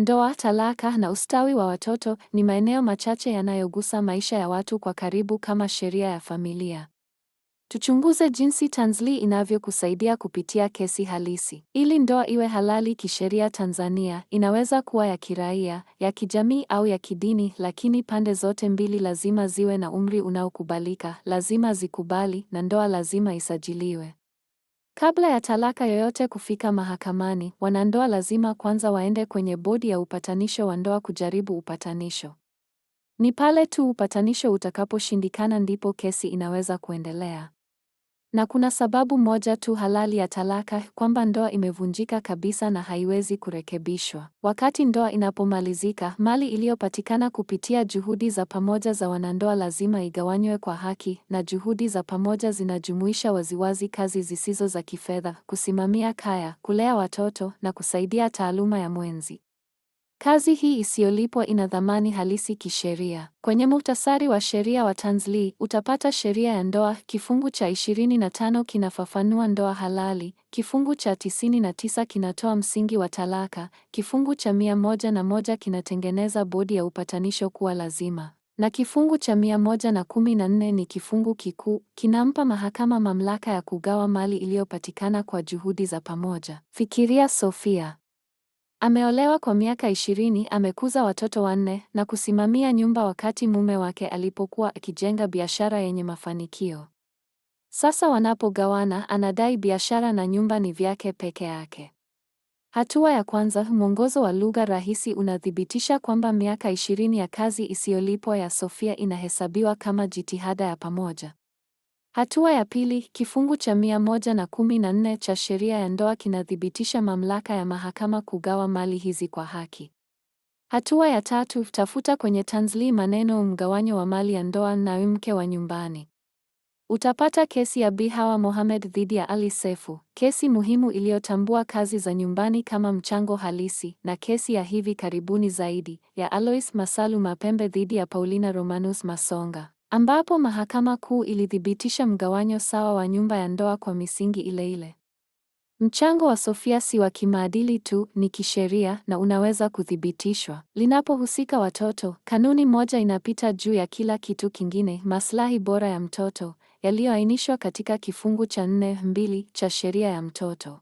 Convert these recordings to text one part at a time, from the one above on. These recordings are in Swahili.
Ndoa, talaka na ustawi wa watoto ni maeneo machache yanayogusa maisha ya watu kwa karibu kama sheria ya familia. Tuchunguze jinsi Tanzli inavyokusaidia kupitia kesi halisi. Ili ndoa iwe halali kisheria Tanzania, inaweza kuwa ya kiraia, ya kijamii au ya kidini, lakini pande zote mbili lazima ziwe na umri unaokubalika, lazima zikubali na ndoa lazima isajiliwe. Kabla ya talaka yoyote kufika mahakamani, wanandoa lazima kwanza waende kwenye bodi ya upatanisho wa ndoa kujaribu upatanisho. Ni pale tu upatanisho utakaposhindikana ndipo kesi inaweza kuendelea. Na kuna sababu moja tu halali ya talaka, kwamba ndoa imevunjika kabisa na haiwezi kurekebishwa. Wakati ndoa inapomalizika, mali iliyopatikana kupitia juhudi za pamoja za wanandoa lazima igawanywe kwa haki, na juhudi za pamoja zinajumuisha waziwazi kazi zisizo za kifedha, kusimamia kaya, kulea watoto na kusaidia taaluma ya mwenzi. Kazi hii isiyolipwa ina thamani halisi kisheria. Kwenye muhtasari wa sheria wa Tanzli, utapata sheria ya ndoa, kifungu cha 25 kinafafanua ndoa halali, kifungu cha 99 kinatoa msingi wa talaka, kifungu cha 101 kinatengeneza bodi ya upatanisho kuwa lazima, na kifungu cha 114 ni kifungu kikuu, kinampa mahakama mamlaka ya kugawa mali iliyopatikana kwa juhudi za pamoja. Fikiria Sofia. Ameolewa kwa miaka 20, amekuza watoto 4 na kusimamia nyumba wakati mume wake alipokuwa akijenga biashara yenye mafanikio. Sasa wanapogawana, anadai biashara na nyumba ni vyake peke yake. Hatua ya kwanza, mwongozo wa lugha rahisi unathibitisha kwamba miaka 20 ya kazi isiyolipwa ya Sofia inahesabiwa kama jitihada ya pamoja. Hatua ya pili, kifungu cha 114 cha sheria ya ndoa kinathibitisha mamlaka ya mahakama kugawa mali hizi kwa haki. Hatua ya tatu, tafuta kwenye Tanzli maneno mgawanyo wa mali ya ndoa na mke wa nyumbani. Utapata kesi ya Bi Hawa Mohamed dhidi ya Ali Sefu, kesi muhimu iliyotambua kazi za nyumbani kama mchango halisi, na kesi ya hivi karibuni zaidi ya Alois Masalu Mapembe dhidi ya Paulina Romanus Masonga, ambapo mahakama kuu ilithibitisha mgawanyo sawa wa nyumba ya ndoa kwa misingi ile ile. Mchango wa Sofia si wa kimaadili tu, ni kisheria na unaweza kuthibitishwa. Linapohusika watoto, kanuni moja inapita juu ya kila kitu kingine: maslahi bora ya mtoto, yaliyoainishwa katika kifungu cha 4(2) cha sheria ya mtoto.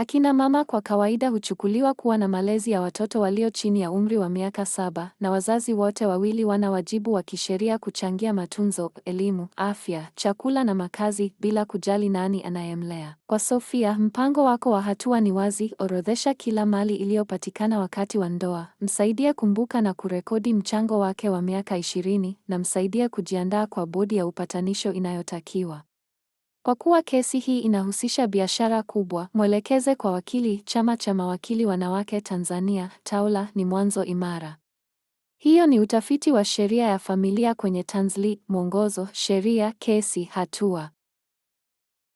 Akina mama kwa kawaida huchukuliwa kuwa na malezi ya watoto walio chini ya umri wa miaka 7, na wazazi wote wawili wana wajibu wa kisheria kuchangia matunzo, elimu, afya, chakula na makazi bila kujali nani anayemlea. Kwa Sofia, mpango wako wa hatua ni wazi: orodhesha kila mali iliyopatikana wakati wa ndoa, msaidie kumbuka na kurekodi mchango wake wa miaka 20, na msaidie kujiandaa kwa bodi ya upatanisho inayotakiwa. Kwa kuwa kesi hii inahusisha biashara kubwa, mwelekeze kwa wakili. Chama cha Mawakili Wanawake Tanzania, TAWLA, ni mwanzo imara. Hiyo ni utafiti wa sheria ya familia kwenye Tanzli, mwongozo, sheria, kesi, hatua.